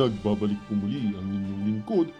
Nagbabalik po muli ang inyong lingkod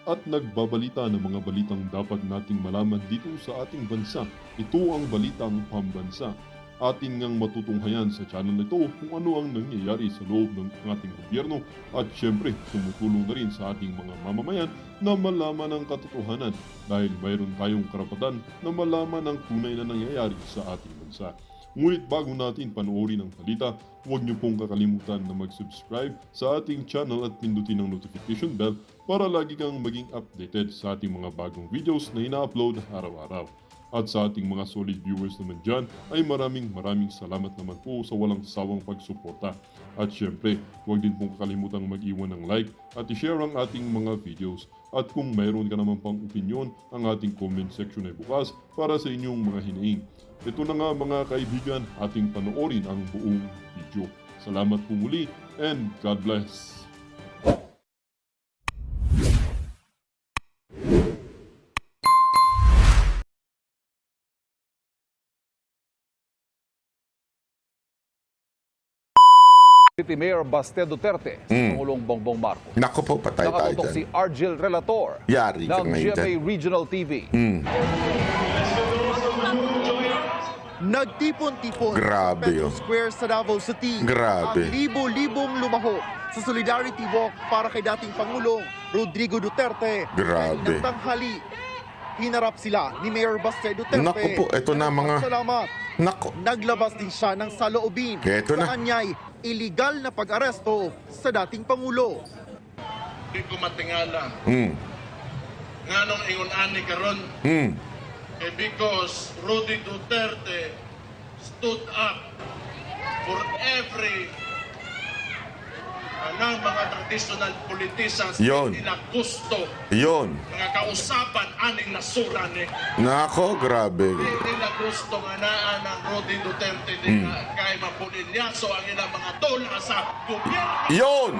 at nagbabalita ng mga balitang dapat nating malaman dito sa ating bansa. Ito ang Balitang Pambansa. Ating ngang matutunghayan sa channel nito kung ano ang nangyayari sa loob ng ating gobyerno at syempre tumutulong na rin sa ating mga mamamayan na malaman ang katotohanan dahil mayroon tayong karapatan na malaman ang tunay na nangyayari sa ating bansa. Ngunit bago natin panoorin ang balita, huwag niyo pong kakalimutan na mag-subscribe sa ating channel at pindutin ang notification bell para lagi kang maging updated sa ating mga bagong videos na ina-upload araw-araw. At sa ating mga solid viewers naman dyan ay maraming salamat naman po sa walang sawang pagsuporta. At syempre, huwag din pong kakalimutan mag-iwan ng like at i-share ang ating mga videos. At kung mayroon ka naman pang opinion, ang ating comment section ay bukas para sa inyong mga hinaing. Ito na nga mga kaibigan, ating panoorin ang buong video. Salamat po muli and God bless! City Mayor Baste Duterte sa Pangulong Bongbong Marcos. Naku po, patay tayo Nakatutok dyan. si Argel Relator Yari ka ng ngayon GMA dyan. Regional TV. Nagtipon-tipon Grabe sa Petro yun. Square sa Davao City. Grabe. Ang libo-libong lumaho sa Solidarity Walk para kay dating Pangulong Rodrigo Duterte. Grabe. Ng tanghali, hinarap sila ni Mayor Baste Duterte. Naku po, eto na mga- Salamat. Naku, Naglabas din siya ng saloobin Eto na. sa kanya'y illegal na pag-aresto sa dating Pangulo. Di ko matingala. Nga nung ingon ani karon because Rudy Duterte stood up for every ng mga traditional politicians Yon. nila gusto yun. nga kausapan aning nasura ni Nako, grabe. nila gusto nga naa ng Rudy Duterte ni kay mapulilyaso ang ilang mga dola sa gobyerno. Yun!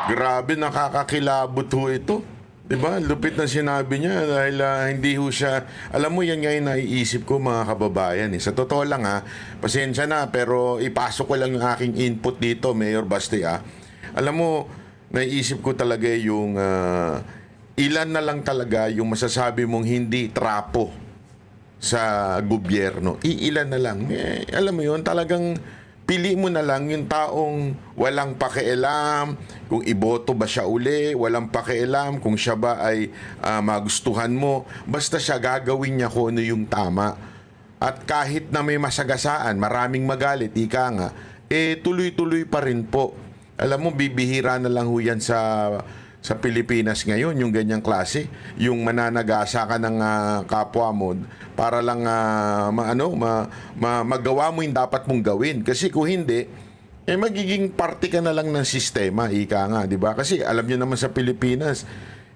Grabe, nakakakilabot ho ito. Diba? Lupit na sinabi niya dahil hindi ho siya... Alam mo, yan nga yung naiisip ko mga kababayan. Sa totoo lang pasensya na, pero ipasok ko lang yung aking input dito, Mayor Baste. Alam mo, naiisip ko talaga yung ilan na lang talaga yung masasabi mong hindi trapo sa gobyerno. Iilan na lang. Alam mo yun, talagang pili mo na lang yung taong walang pakialam kung iboto ba siya uli, walang pakialam kung siya ba ay magustuhan mo. Basta siya gagawin niya kung ano yung tama. At kahit na may masagasaan, maraming magalit, ika nga, tuloy-tuloy pa rin po. Alam mo, bibihira na lang ho yan sa Pilipinas ngayon, yung ganyang klase, yung mananagasa ka ng kapwa mo para lang magawa mo yung dapat mong gawin. Kasi kung hindi, magiging parte ka na lang ng sistema, ika nga, di ba? Kasi alam niyo naman sa Pilipinas,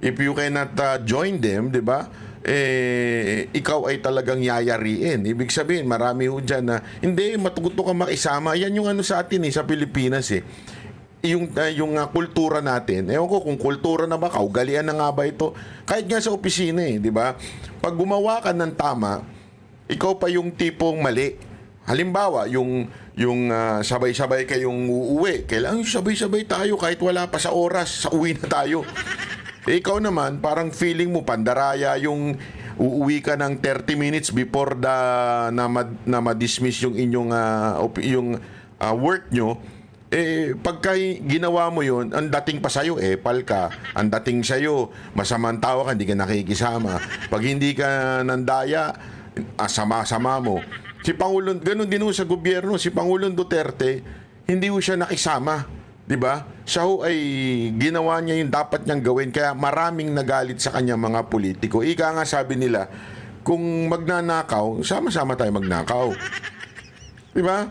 if you cannot join them, di ba? Ikaw ay talagang yayariin. Ibig sabihin, marami ho dyan na, hindi, matuto ka makisama. Yan yung ano sa atin sa Pilipinas yung kultura natin. Ewan ko kung kultura na ba, kaugalian na nga ba ito? Kahit nga sa opisina di ba? Pag gumawa ka ng tama, ikaw pa yung tipong mali. Halimbawa, yung sabay-sabay kayong uuwi. Kailangan sabay-sabay tayo kahit wala pa sa oras, sa uwi na tayo. Ikaw naman, parang feeling mo pandaraya yung uuwi ka ng 30 minutes before na ma-dismiss yung inyong work nyo. Pagka ginawa mo yun, ang dating pa sa'yo, pal ka. Ang dating sa'yo, masamang tao ka, hindi ka nakikisama. Pag hindi ka nandaya, sama-sama mo. Si Pangulong, ganun din sa gobyerno, si Pangulong Duterte, hindi ho siya nakisama. Diba? Siya ho ay ginawa niya yung dapat niyang gawin, kaya maraming nagalit sa kanya mga politiko. Ika nga sabi nila, kung magnanakaw, sama-sama tayo magnakaw. Diba?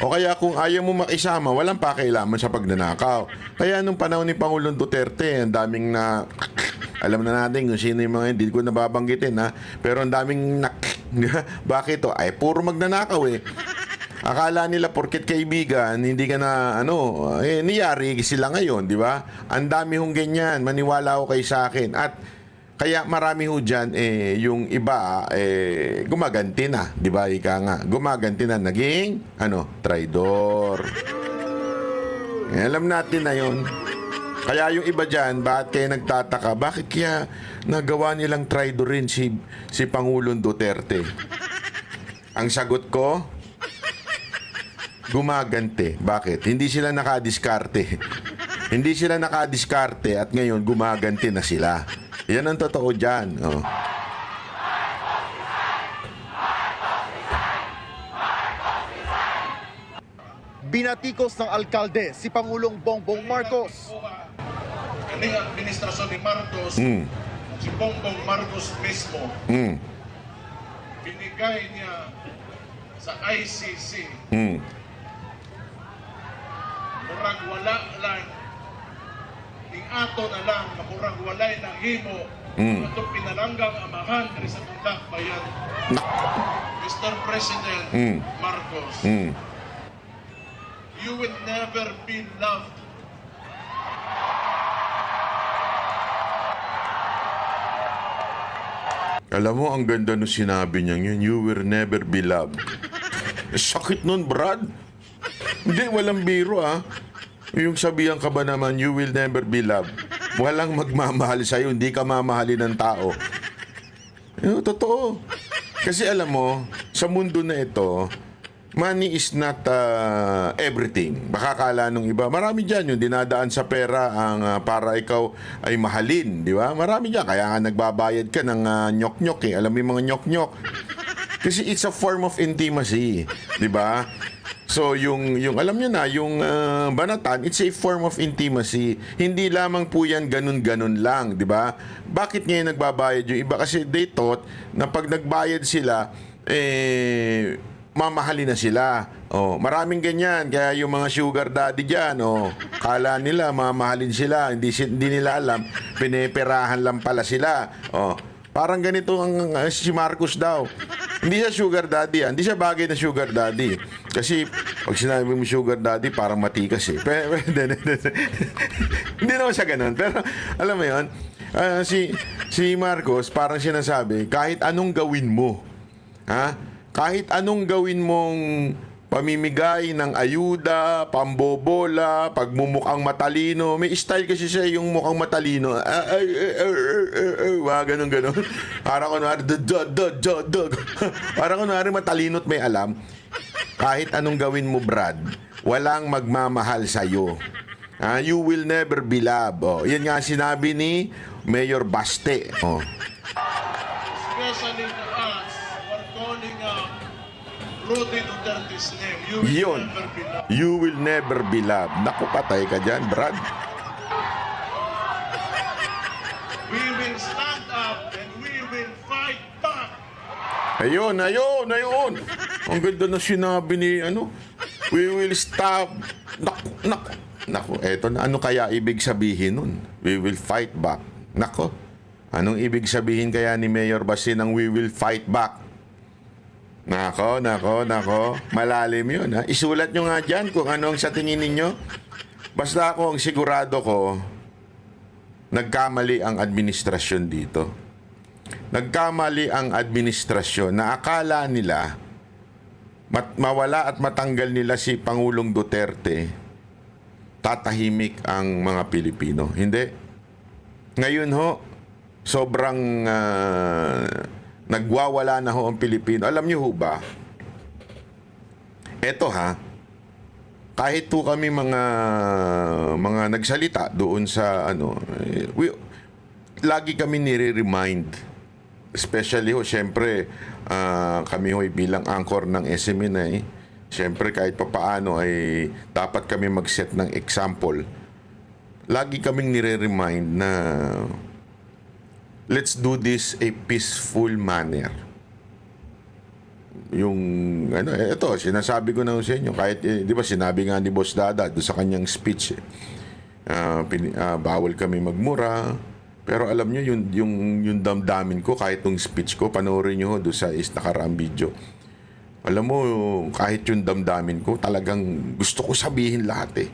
O kaya kung ayaw mo makisama, walang pakialaman sa pagnanakaw. Kaya nung panahon ni Pangulong Duterte, ang daming alam na natin kung sino yung mga hindi ko nababanggitin pero ang daming bakit to? Ay puro magnanakaw Akala nila porket kaibigan, hindi ka na niyari sila ngayon, di ba? Ang dami hong ganyan, maniwala ko kay sa akin. At kaya marami ho dyan, yung iba, gumaganti na. Di ba? Ika nga, gumaganti na. Naging, traidor. Alam natin na yon. Kaya yung iba dyan, bakit kayo nagtataka? Bakit kaya nagawa nilang traidorin si Pangulong Duterte? Ang sagot ko, gumagante. Bakit? Hindi sila nakadiskarte. Hindi sila nakadiskarte at ngayon gumagante na sila. Yan ang totoo dyan. Oh. Binatikos ng alkalde si Pangulong Bongbong Marcos. Kaning administrasyon ni Marcos, si Bongbong Marcos mismo, binigay niya sa ICC. Murag wala lang, ning ato na lang, murag walay ng himo, ito pinalanggang amahan rin sa tundak bayan. Mr. President Marcos, you will never be loved. Alam mo, ang ganda nung sinabi niya yun, you will never be loved. Sakit nun, Brad. Hindi, walang biro Yung sabihan ka ba naman, you will never be loved. Walang magmamahal sa'yo, hindi ka mamahalin ng tao. Totoo. Kasi alam mo, sa mundo na ito, money is not everything. Baka kala nung iba. Marami dyan yung dinadaan sa pera para ikaw ay mahalin. Di ba? Marami dyan. Kaya nga nagbabayad ka ng nyok-nyok eh. Alam mo yung mga nyok-nyok. Kasi it's a form of intimacy. Di ba? So yung alam nyo na, yung banatan, it's a form of intimacy. Hindi lamang po yan ganun-ganun lang. Di ba? Bakit ngayon nagbabayad yung iba? Kasi they thought na pag nagbayad sila, mamahalin na sila. Maraming ganyan. Kaya yung mga sugar daddy dyan, kala nila mamahalin sila. Hindi nila alam, pineperahan lang pala sila. Parang ganito ang si Marcos daw. Hindi siya sugar daddy. Hindi siya bagay na sugar daddy. Kasi pag sinabi mo sugar daddy, parang matikas eh. Hindi naman siya ganun. Pero alam mo yun, si Marcos parang sinasabi, kahit anong gawin mo, kahit anong gawin mong pamimigay ng ayuda, pambobola, pagmumukhang matalino. May style kasi siya yung mukhang matalino. Ganun. Parang kunwari, parang kunwari matalino't may alam. Kahit anong gawin mo, Brad, walang magmamahal sa'yo. You will never be loved. Yan nga sinabi ni Mayor Baste. Especially to us, we're calling Rudy Duterte's name. Yun. You will never be loved. Naku, patay ka dyan, Brad. We will stand up and we will fight back. Ayun. Ang ganda na sinabi ni, we will stop. Naku, eto na. Ano kaya ibig sabihin nun? We will fight back. Naku, anong ibig sabihin kaya ni Mayor Baste ng we will fight back? Nako. Malalim yun, Isulat nyo nga dyan kung anong sa tingin ninyo. Basta ako, ang sigurado ko, nagkamali ang administrasyon dito. Nagkamali ang administrasyon na akala nila mawala at matanggal nila si Pangulong Duterte, tatahimik ang mga Pilipino. Hindi. Ngayon sobrang nagwawala na ang Pilipino. Alam niyo ba? Eto kahit po kami mga nagsalita doon sa lagi kami nire-remind. Especially syempre kami bilang anchor ng SMNI, syempre kahit papaano ay dapat kami mag-set ng example. Lagi kaming nire-remind na let's do this a peaceful manner. Yung ito sinasabi ko na sa inyo, kahit di ba sinabi nga ni Boss Dada doon sa kanyang speech, bawal kami magmura. Pero alam nyo, yung damdamin ko, kahit yung speech ko, panoorin nyo doon sa nakaraang video. Alam mo, kahit yung damdamin ko, talagang gusto ko sabihin lahat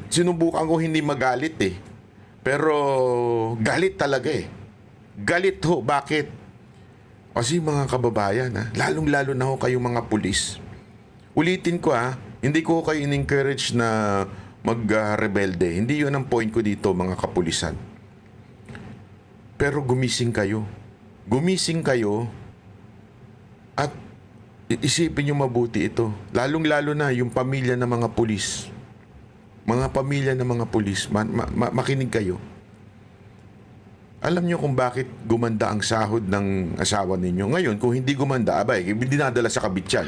Sinubukan ko hindi magalit Pero galit talaga Galit Bakit? Kasi mga kababayan, lalong-lalo na kayong mga pulis. Ulitin ko hindi ko kayo in-encourage na mag-rebelde. Hindi yun ang point ko dito, mga kapulisan. Pero gumising kayo. Gumising kayo at isipin nyo mabuti ito. Lalong-lalo na yung pamilya ng mga pulis. Mga pamilya ng mga pulis, makinig kayo. Alam nyo kung bakit gumanda ang sahod ng asawa ninyo. Ngayon, kung hindi gumanda, abay, dinadala sa kabit yan.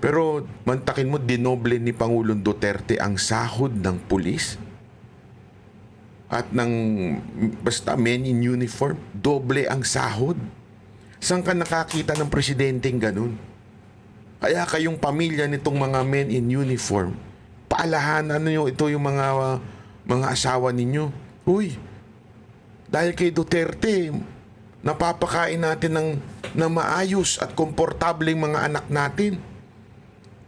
Pero mantakin mo, dinoble ni Pangulong Duterte ang sahod ng pulis at ng basta men in uniform. Doble ang sahod. Saan ka nakakita ng presidenteng ganun? Kaya kayong pamilya nitong mga men in uniform, paalahanan nyo ito yung mga asawa ninyo. Uy, dahil kay Duterte, napapakain natin ng maayos at komportableng mga anak natin.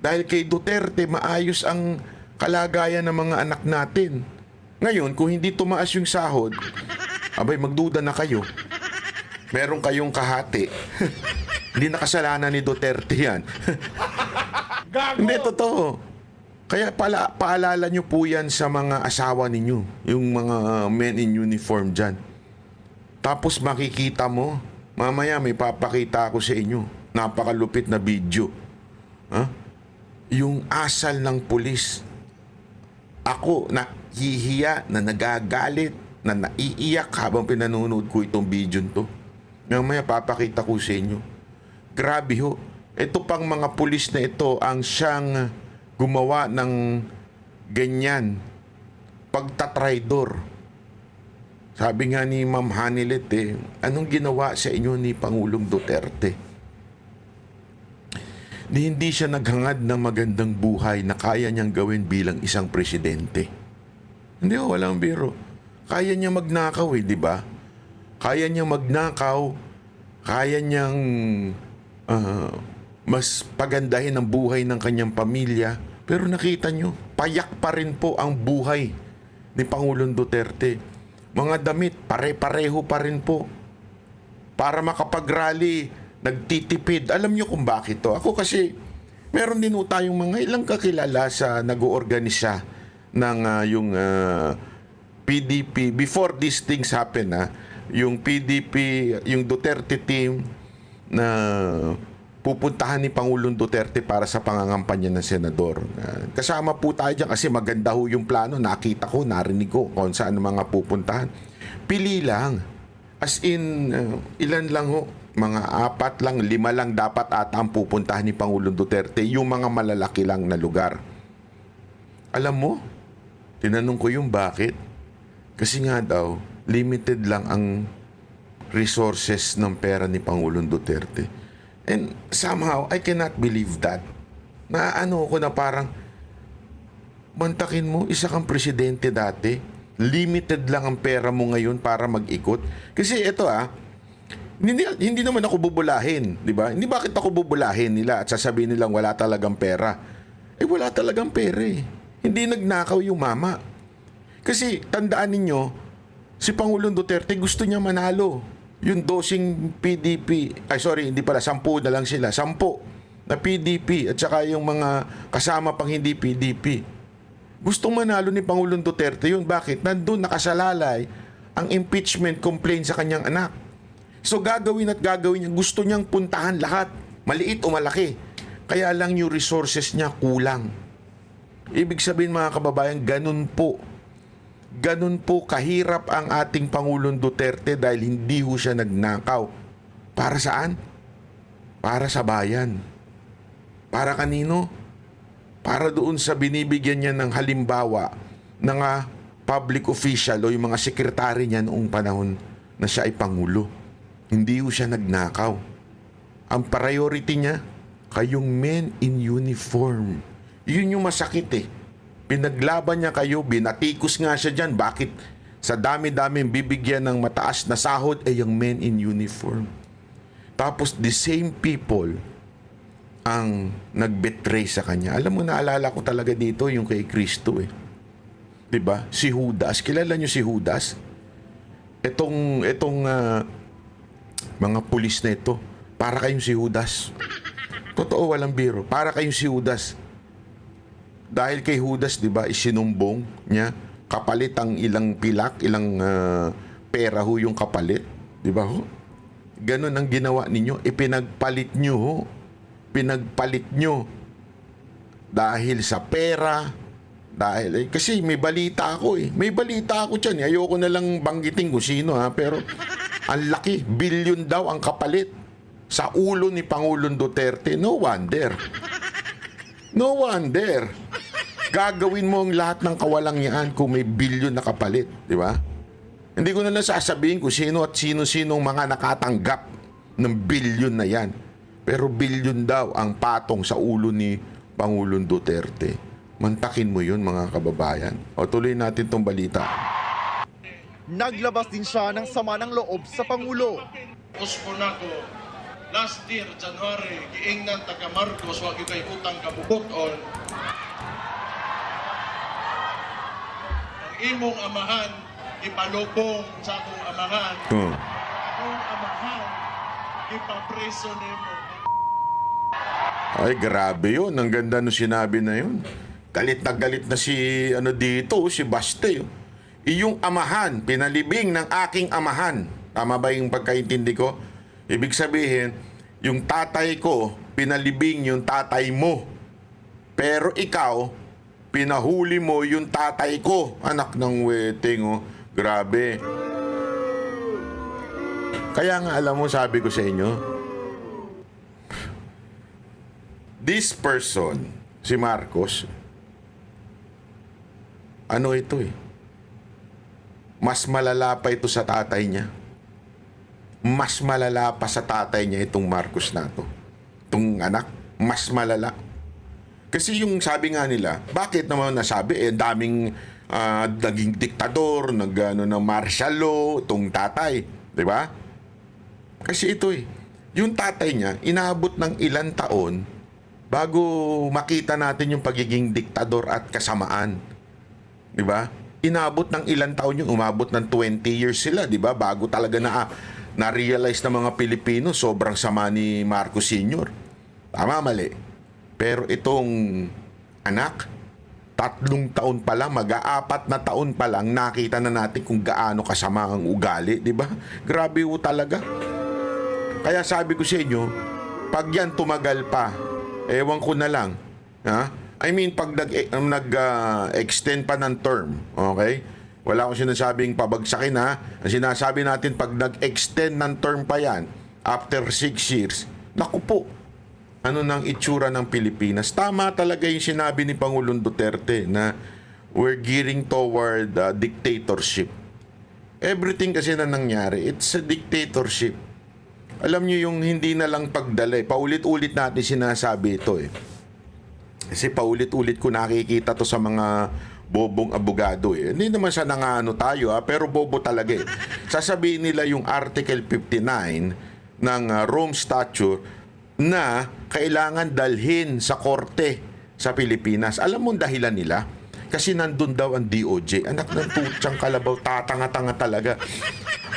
Dahil kay Duterte, maayos ang kalagayan ng mga anak natin. Ngayon, kung hindi tumaas yung sahod, abay, magduda na kayo. Meron kayong kahati. Hindi nakasalanan ni Duterte yan. Hindi, totoo. Kaya paalala nyo po yan sa mga asawa ninyo, yung mga men in uniform dyan. Tapos makikita mo, mamaya may papakita ako sa inyo, napakalupit na video. Yung asal ng pulis. Ako nahihiya, na nagagalit, na naiiyak habang pinanonood ko itong video to. Mamaya papakita ko sa inyo. Grabe ho. Ito pang mga pulis na ito ang siyang gumawa ng ganyan. Pagtatraidor. Sabi nga ni Ma'am Hanilet, anong ginawa sa inyo ni Pangulong Duterte? Hindi siya naghangad ng magandang buhay na kaya niyang gawin bilang isang presidente. Hindi, walang biro. Kaya niya magnakaw, di ba? Kaya niya magnakaw, kaya niyang mas pagandahin ang buhay ng kanyang pamilya. Pero nakita niyo, payak pa rin po ang buhay ni Pangulong Duterte. Mga damit, pare-pareho pa rin po. Para makapag-rally, nagtitipid. Alam niyo kung bakit to? Ako kasi, meron din po tayong mga ilang kakilala sa nag-oorganisa ng yung PDP. Before these things happen, yung PDP, yung Duterte team na pupuntahan ni Pangulong Duterte para sa pangangampanya ng senador. Kasama po tayo dyan kasi maganda ho yung plano. Nakita ko, narinig ko kung saan mga pupuntahan. Pili lang. As in, ilan lang ho. Mga 4 lang, 5 lang dapat ata ang pupuntahan ni Pangulong Duterte. Yung mga malalaki lang na lugar. Alam mo, tinanong ko yung bakit. Kasi nga daw, limited lang ang resources ng pera ni Pangulong Duterte. And somehow, I cannot believe that. Naano ko na parang, mantakin mo, isa kang presidente dati, limited lang ang pera mo ngayon para mag-ikot. Kasi ito hindi naman ako bubulahin, di ba? Hindi bakit ako bubulahin nila at sasabihin nilang wala talagang pera. Wala talagang pera eh. Hindi nagnakaw yung mama. Kasi tandaan ninyo, si Pangulong Duterte gusto niya manalo. Yung dosing PDP, hindi pala, 10 na lang sila. 10 na PDP at saka yung mga kasama pang hindi PDP. Gustong manalo ni Pangulong Duterte yun. Bakit? Nandun nakasalalay ang impeachment complaint sa kanyang anak. So gagawin niya. Gusto niyang puntahan lahat. Maliit o malaki. Kaya lang yung resources niya kulang. Ibig sabihin mga kababayan, ganun po kahirap ang ating Pangulong Duterte dahil hindi ho siya nagnakaw. Para saan? Para sa bayan. Para kanino? Para doon sa binibigyan niya ng halimbawa ng public official o yung mga sekretary niya noong panahon na siya ay Pangulo. Hindi ho siya nagnakaw. Ang priority niya, kayong men in uniform. Yun yung masakit eh. Pinaglaban niya kayo, binatikos nga siya dyan. Bakit sa dami-daming bibigyan ng mataas na sahod yung men in uniform? Tapos the same people ang nag-betray sa kanya. Alam mo, naalala ko talaga dito yung kay Kristo eh. Diba? Si Judas. Kilala niyo si Judas? Itong mga pulis na ito, para kayong si Judas. Totoo, walang biro. Para kayong si Judas. dahil kay Judas, di ba, isinumbong niya, kapalit ang ilang pilak, ilang pera ho yung kapalit. Di ba ho? Ganon ang ginawa ninyo. Ipinagpalit nyo ho. Pinagpalit nyo. Dahil sa pera. Dahil, kasi may balita ako eh. May balita ako dyan. Ayoko na lang banggitin kung sino ha. Pero ang laki. Bilyon daw ang kapalit. Sa ulo ni Pangulong Duterte. No wonder. No wonder. Gagawin mo ang lahat ng kawalangyaan kung may bilyon na kapalit. Di ba? Hindi ko na lang sasabihin kung sino at sino-sinong mga nakatanggap ng bilyon na yan. Pero bilyon daw ang patong sa ulo ni Pangulong Duterte. Mantakin mo yun, mga kababayan. O tuloy natin tong balita. Naglabas din siya ng sama ng loob sa Pangulo. Uspon ako, last year, January, giingnan taga Marcos, wag yung kay utang kabukoton. Ang imong amahan, ipalubong sa akong amahan. Akong amahan, ipapreso nimo. Ay, grabe yun. Ang ganda nung sinabi na yun. Galit na si, dito, si Baste. Iyong amahan, pinalibing ng aking amahan. Tama ba yung pagkaintindi ko? Ibig sabihin, yung tatay ko, pinalibing yung tatay mo. Pero ikaw, pinahuli mo yung tatay ko. Anak ng weting, oh. Grabe. Kaya nga, alam mo, sabi ko sa inyo, this person, si Marcos, ano ito eh? Mas malala pa ito sa tatay niya. Mas malala pa sa tatay niya itong Marcos na to. Itong anak, mas malala. Kasi yung sabi nga nila, bakit naman nasabi? Daming naging diktador, ng martial law, itong tatay. Di ba? Kasi ito eh, yung tatay niya, inaabot ng ilang taon bago makita natin yung pagiging diktador at kasamaan. Di ba? Inabot ng ilang taon yung umabot ng 20 years sila, di ba? Bago talaga na-realize ng mga Pilipino, sobrang sama ni Marcos Sr. Tama, mali. Pero itong anak, 3 taon pa lang, mag-4 na taon pa lang, nakita na natin kung gaano kasama ang ugali, di ba? Grabe ho talaga. Kaya sabi ko sa inyo, pag yan tumagal pa, ewan ko na lang, ha? I mean, pag nag-extend pa ng term, okay? Wala akong sinasabing pabagsakin, ha? Ang sinasabi natin, pag nag-extend ng term pa yan, after 6 years, naku po, ano nang itsura ng Pilipinas? Tama talaga yung sinabi ni Pangulong Duterte na we're gearing toward dictatorship. Everything kasi na nangyari, it's a dictatorship. Alam nyo yung hindi na lang pagdala, paulit-ulit natin sinasabi ito eh. Kasi paulit-ulit ko nakikita to sa mga bobong abogado eh. Hindi naman siya nangano tayo pero bobo talaga eh. Sasabihin nila yung Article 59 ng Rome Statute na kailangan dalhin sa korte sa Pilipinas. Alam mo dahilan nila? Kasi nandun daw ang DOJ. Anak ng tutsang kalabaw, tatanga-tanga talaga.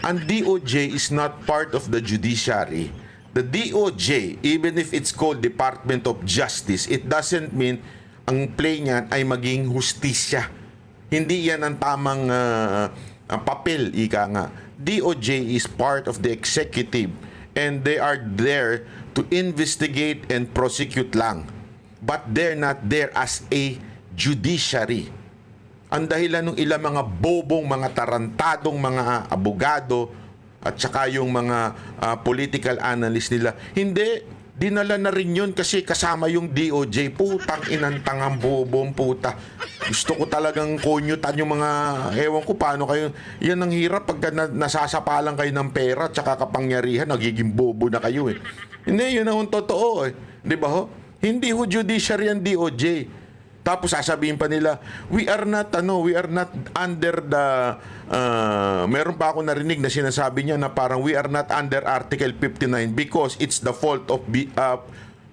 Ang DOJ is not part of the judiciary. The DOJ, even if it's called Department of Justice, it doesn't mean ang play niyan ay maging hustisya. Hindi yan ang tamang papel, ika nga. DOJ is part of the executive and they are there to investigate and prosecute lang. But they're not there as a judiciary. Ang dahilan ng ilang mga bobong, mga tarantadong mga abogado at saka yung mga political analyst nila, hindi, dinala na rin yun kasi kasama yung DOJ. Putang inantangang bobong puta. Gusto ko talagang konyutan yung mga, ewan ko paano kayo, yan ang hirap pagka nasasapalan kayo ng pera at saka kapangyarihan, nagiging bobo na kayo eh. Hindi, yun ang totoo eh. Di ba ho? Hindi ho judiciary ang DOJ. Tapos sasabihin pa nila, we are not under the meron pa ako narinig na sinasabi niya na parang we are not under Article 59 because it's the fault of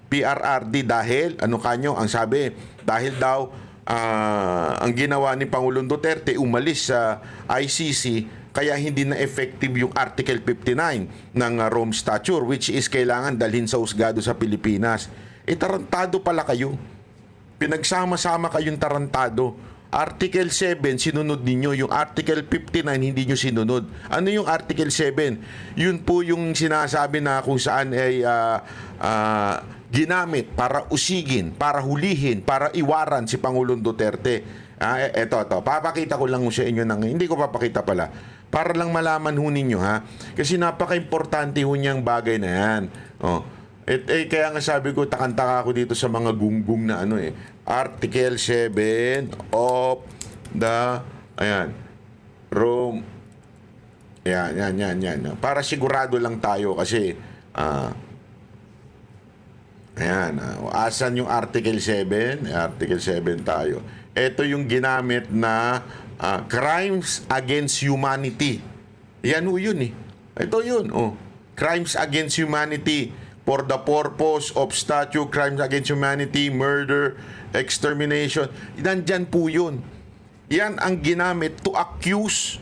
PRRD dahil ang sabi dahil daw ang ginawa ni Pangulong Duterte umalis sa ICC kaya hindi na effective yung Article 59 ng Rome Statute which is kailangan dalhin sa husgado sa Pilipinas. Tarantado pala kayo. Pinagsama-sama kayong tarantado. Article 7, sinunod ninyo. Yung Article 59, hindi nyo sinunod. Ano yung Article 7? Yun po yung sinasabi na kung saan ay ginamit para usigin, para hulihin, para iwaran si Pangulong Duterte. Eto. Papakita ko lang sa inyo hindi ko papakita pala. Para lang malaman ho ninyo, ha? Kasi napaka-importante ho niyang bagay na yan. Oh. Kaya nga sabi ko, takantaka ako dito sa mga gunggong na Article 7 of the, Rome. Yan. Para sigurado lang tayo kasi, asan yung Article 7? Article 7 tayo. Ito yung ginamit na crimes against humanity. Yan ho yun eh. Ito yun. Crimes against humanity for the purpose of statute, crimes against humanity, murder, extermination. Nandyan po yun. Yan ang ginamit to accuse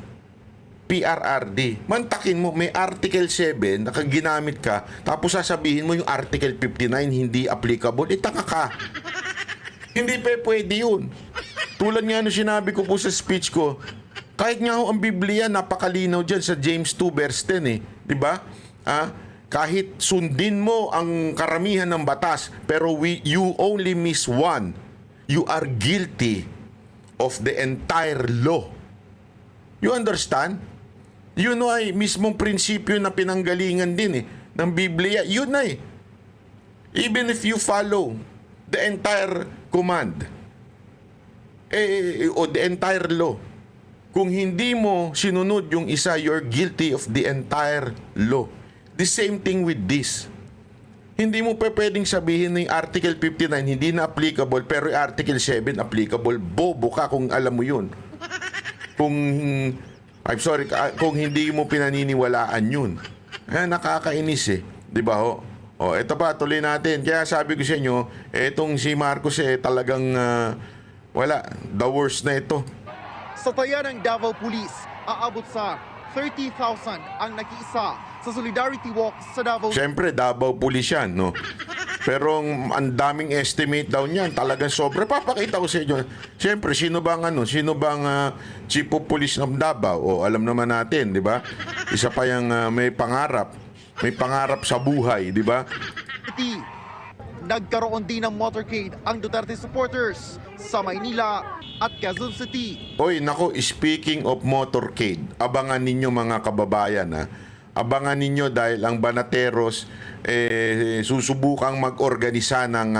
PRRD. Mantakin mo, may Article 7, nakaginamit ka, tapos sasabihin mo yung Article 59 hindi applicable. Itaka ka. Hindi pwede yun. Tulad nga sinabi ko po sa speech ko, kahit nga ang Biblia, napakalinaw dyan sa James 2 verse 10 eh. Diba? Kahit sundin mo ang karamihan ng batas, pero you only miss one, you are guilty of the entire law. You understand? Yun ay mismong prinsipyo na pinanggalingan din ng Biblia. Yun ay. Even if you follow the entire command, o the entire law, kung hindi mo sinunod yung isa, you're guilty of the entire law. The same thing with this. Hindi mo pwedeng sabihin na yung Article 59 hindi na applicable, pero yung Article 7 applicable. Bobo ka kung alam mo yun. Kung hindi mo pinaniniwalaan yun. Nakakainis Di ba ho? Ito pa, tuloy natin. Kaya sabi ko sa inyo, etong si Marcos talagang wala. The worst na ito. Sa taya ng Davao Police, aabot sa 30,000 ang nakiisa sa Solidarity Walk sa Davao. Siyempre, Davao Police yan, no? Pero ang daming estimate daw niyan, talagang sobra. Papakita ko sa inyo. Siyempre, sino bang Chief of Police ng Davao? Alam naman natin, di ba? Isa pa yung may pangarap sa buhay, di ba? Nagkaroon din ng motorcade ang Duterte supporters sa Maynila at Quezon City. Speaking of motorcade, abangan ninyo mga kababayan, abangan ninyo dahil ang Banateros susubukang mag-organisa ng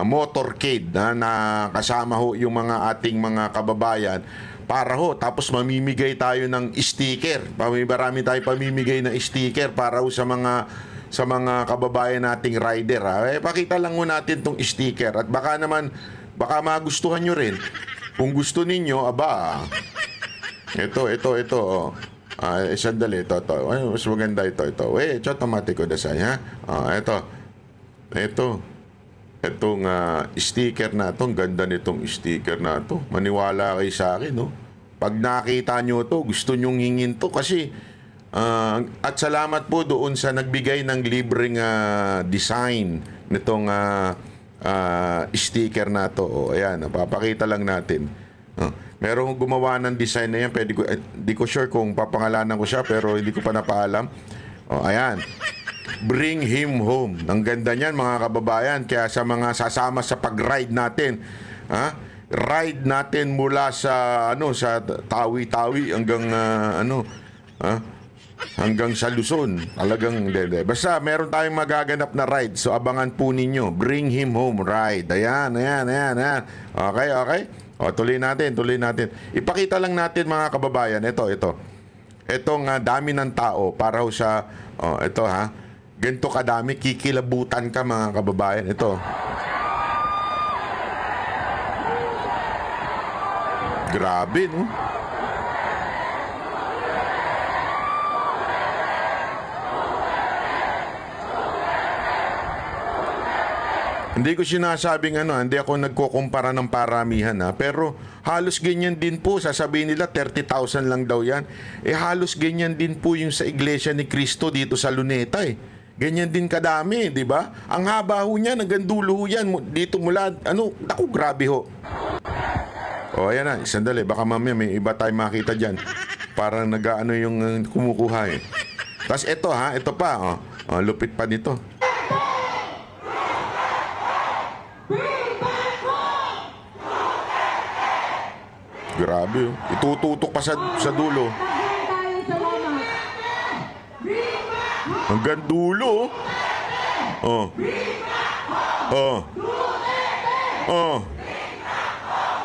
motorcade na kasama yung mga ating mga kababayan para tapos mamimigay tayo ng sticker. Marami tayo pamimigay ng sticker para sa mga kababayan nating rider. Pakita lang natin tong sticker at baka magustuhan nyo rin. Kung gusto ninyo, ito. Sandali, ito. Mas maganda ito. Automatic ko dasay, ha? Ito. Itong sticker na ito, ang ganda nitong sticker na ito. Maniwala kayo sa akin, no? Pag nakita nyo ito, gusto nyong hingin to kasi at salamat po doon sa nagbigay ng libreng design nitong sticker na to. Ayan, papakita lang natin. Merong gumawa ng design na yan. Hindi ko sure kung papangalanan ko siya, pero hindi ko pa napaalam. Ayan. Bring him home. Ang ganda niyan, mga kababayan. Kaya sa mga sasama sa pag-ride natin, ride natin mula sa Tawi-Tawi hanggang hanggang sa Luzon. Talagang basta meron tayong magaganap na ride. So abangan po ninyo. Bring him home ride. Ayan. Okay. Tuloy natin. Ipakita lang natin, mga kababayan. Ito. Itong dami ng tao para sa ito ganito kadami, kikilabutan ka, mga kababayan. Ito. Grabe, no? Hindi ko sinasabing hindi ako nagkukumpara ng paramihan, pero halos ganyan din po. Sasabihin nila 30,000 lang daw yan. Halos ganyan din po yung sa Iglesia ni Cristo dito sa Luneta. ganyan din kadami, di ba? Ang haba ho niyan, hanggang dulo ho yan. Dito mula, naku, grabe ho. O, ayan na, sandali, baka mamaya may iba tayo makita dyan. Parang nag-ano yung kumukuha eh. Tapos ito pa, lupit pa nito. Grabe, oh. Itututok pa sa dulo. Hanggang dulo, oh. Oh. Oh.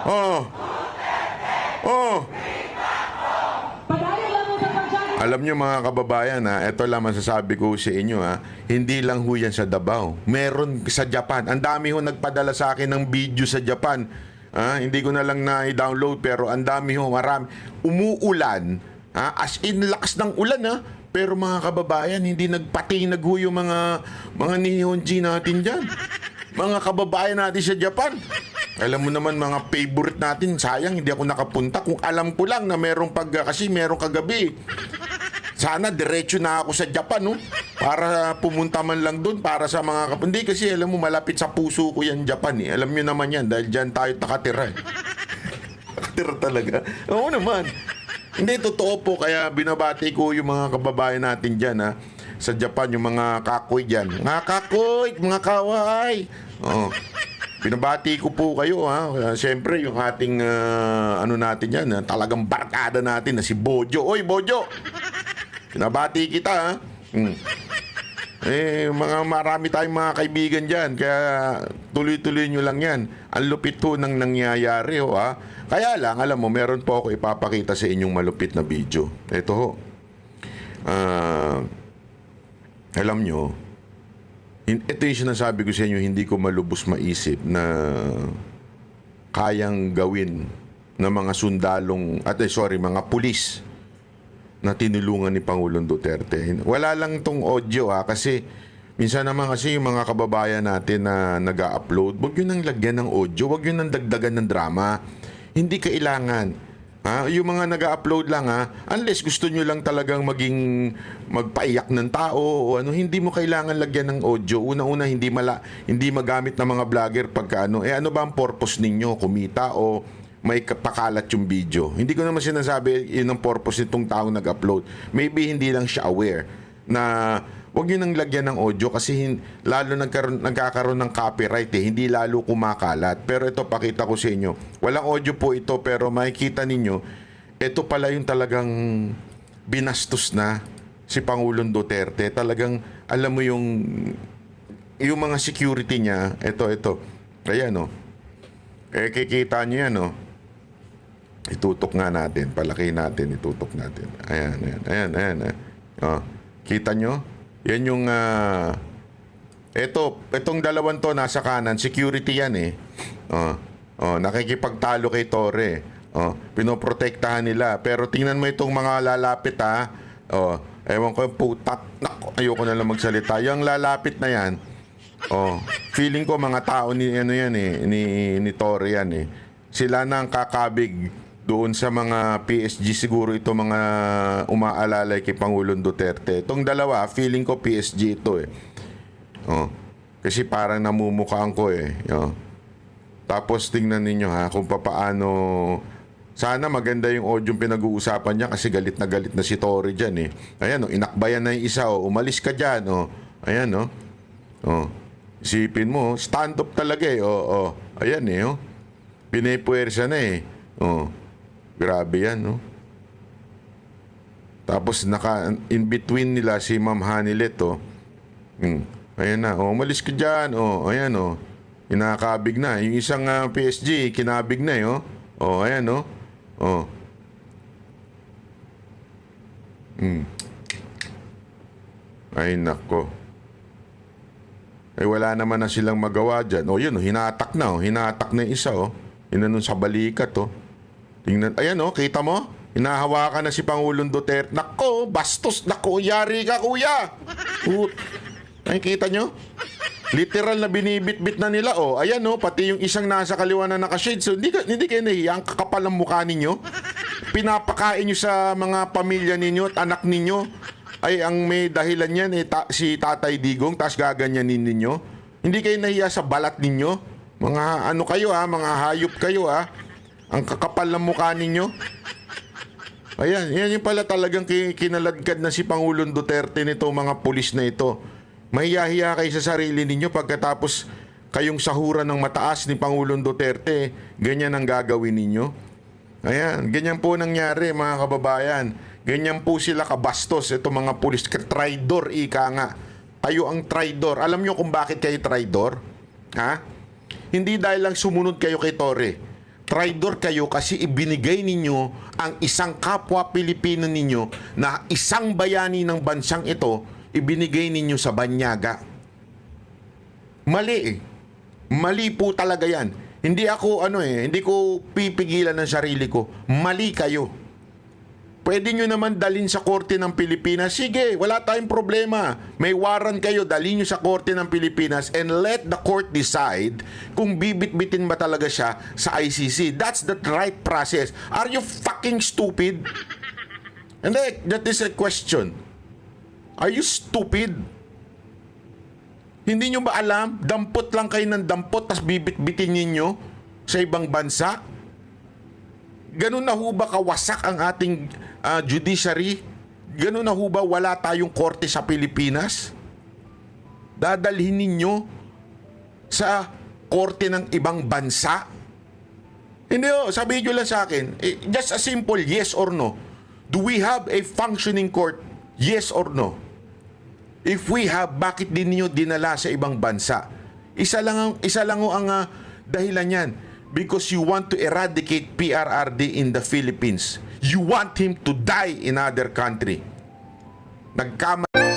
Oh. Oh. Alam nyo mga kababayan, ito lang masasabi ko sa inyo, hindi lang ho yan sa Davao. Meron sa Japan. Ang dami ho nagpadala sa akin ng video sa Japan. Hindi ko na lang na-download pero ang dami ho, marami. Umuulan, as in lakas ng ulan pero mga kababayan, hindi nagpatinag ho yung mga Nihonji natin dyan. Mga kababayan natin sa Japan. Alam mo naman mga favorite natin, sayang hindi ako nakapunta. Kung alam ko lang na merong kasi merong kagabi. Sana diretso na ako sa Japan, no? Para pumunta man lang doon para sa mga hindi kasi alam mo malapit sa puso ko yan Japan eh. Alam niyo naman yan dahil diyan tayo nakatira. Nakatira talaga. Oo naman. Hindi totoo po kaya binabati ko yung mga kababayan natin diyan sa Japan yung mga kakoy diyan. Mga kakoy, mga kaway. Oo. Binabati ko po kayo siyempre yung ating natin yan talagang barkada natin na si Bojo. Oy Bojo! Binabati kita marami tayong mga kaibigan dyan kaya tuloy-tuloy nyo lang yan. Ang lupit po ng nangyayari Kaya lang alam mo meron po ako ipapakita sa inyong malupit na video. Ito ho. Alam nyo, ito yung sinasabi ko sa inyo, hindi ko malubos maisip na kayang gawin ng mga sundalong, mga pulis na tinulungan ni Pangulong Duterte. Wala lang tong audio kasi minsan naman kasi yung mga kababayan natin na nag-upload, wag yun ang lagyan ng audio, wag yun ang dagdagan ng drama. Hindi kailangan. Yung mga nag-upload lang unless gusto nyo lang talagang magpaiyak ng tao o hindi mo kailangan lagyan ng audio. Una-una hindi magamit ng mga vlogger pagka ano ba ang purpose ninyo? Kumita o may pakalat yung video? Hindi ko naman sinasabi yun ang purpose nitong taong nag-upload. Maybe hindi lang siya aware na wag yun ang lagyan ng audio kasi lalo nagkakaroon ng copyright hindi lalo kumakalat. Pero ito pakita ko sa inyo. Walang audio po ito pero makikita ninyo ito pala yung talagang binastos na si Pangulong Duterte. Talagang alam mo yung mga security niya. Ito. Ayan kikita niyo yan itutok nga natin. Palaki natin. Itutok natin. Ayan. Kita nyo? Yan yung itong dalawang to nasa kanan, security yan nakikipagtalo kay Torre. Pinoprotektahan nila. Pero tingnan mo itong mga lalapit ewan ko putak. Ayoko na lang magsalita. Yung lalapit na yan, feeling ko mga tao ni ni Torre yan Sila na ang kakabig doon sa mga PSG siguro ito mga umaalalay kay Pangulong Duterte. Itong dalawa, feeling ko PSG ito Kasi parang namumukhaan ko Tapos tingnan ninyo kung paano. Sana maganda yung audio pinag-uusapan niya kasi galit na si Tory dyan Ayan inakbayan na yung isa umalis ka dyan Ayan isipin mo, stand up talaga Ayan Pinipuwersa na Grabe yan, Tapos in between nila si Ma'am Hanilet, Ayan na, umalis ka dyan, ayan, kinakabig na. Yung isang PSG, kinabig na, ayan, Ay, nako. Wala naman na silang magawa dyan. Yun, hinatak na, hinatak na yung isa, Inanon sa balikat, Tingnan, ayan kita mo? Hinahawakan na si Pangulong Duterte. Nako, bastos, nako, yari ka kuya. Nakikita nyo? Literal na binibit-bit na nila. Ayan pati yung isang nasa kaliwa na naka-shade. So, hindi kayo nahiya. Ang kakapal ng mukha ninyo. Pinapakain nyo sa mga pamilya ninyo at anak ninyo. ay ang may dahilan yan si Tatay Digong, tas gaganyanin ninyo? Hindi kayo nahiya sa balat ninyo? Mga ano kayo mga hayop kayo Ang kakapal ng mukha ninyo. Ayan, yan yung pala talagang kinaladkad na si Pangulong Duterte nito, mga pulis na ito. Mahiya-hiya kayo sa sarili ninyo pagkatapos kayong sahuran ng mataas ni Pangulong Duterte, ganyan ang gagawin ninyo. Ayan, ganyan po nangyari mga kababayan. Ganyan po sila kabastos, ito mga pulis. Traidor, ika nga. Kayo ang traidor. Alam nyo kung bakit kayo traidor? Ha? Hindi dahil lang sumunod kayo kay Torre. Traidor kayo kasi ibinigay ninyo ang isang kapwa Pilipino ninyo na isang bayani ng bansang ito, ibinigay ninyo sa banyaga. Mali Mali po talaga yan. Hindi ako hindi ko pipigilan ng sarili ko. Mali kayo. Pwede nyo naman dalhin sa Korte ng Pilipinas. Sige, wala tayong problema. May warrant kayo, dalhin nyo sa Korte ng Pilipinas and let the court decide kung bibit-bitin ba talaga siya sa ICC. That's the right process. Are you fucking stupid? And that is a question. Are you stupid? Hindi nyo ba alam? Dampot lang kayo ng dampot tas bibit-bitin ninyo sa ibang bansa? Ganun na ho ba kawasak ang ating judiciary? Ganun na ho ba wala tayong korte sa Pilipinas? Dadalhin ninyo sa korte ng ibang bansa? Hindi sabihin nyo lang sa akin, just a simple yes or no. Do we have a functioning court? Yes or no? If we have, bakit din niyo dinala sa ibang bansa? Isa lang ang dahilan yan. Because you want to eradicate PRRD in the Philippines. You want him to die in other country. Nagkamali.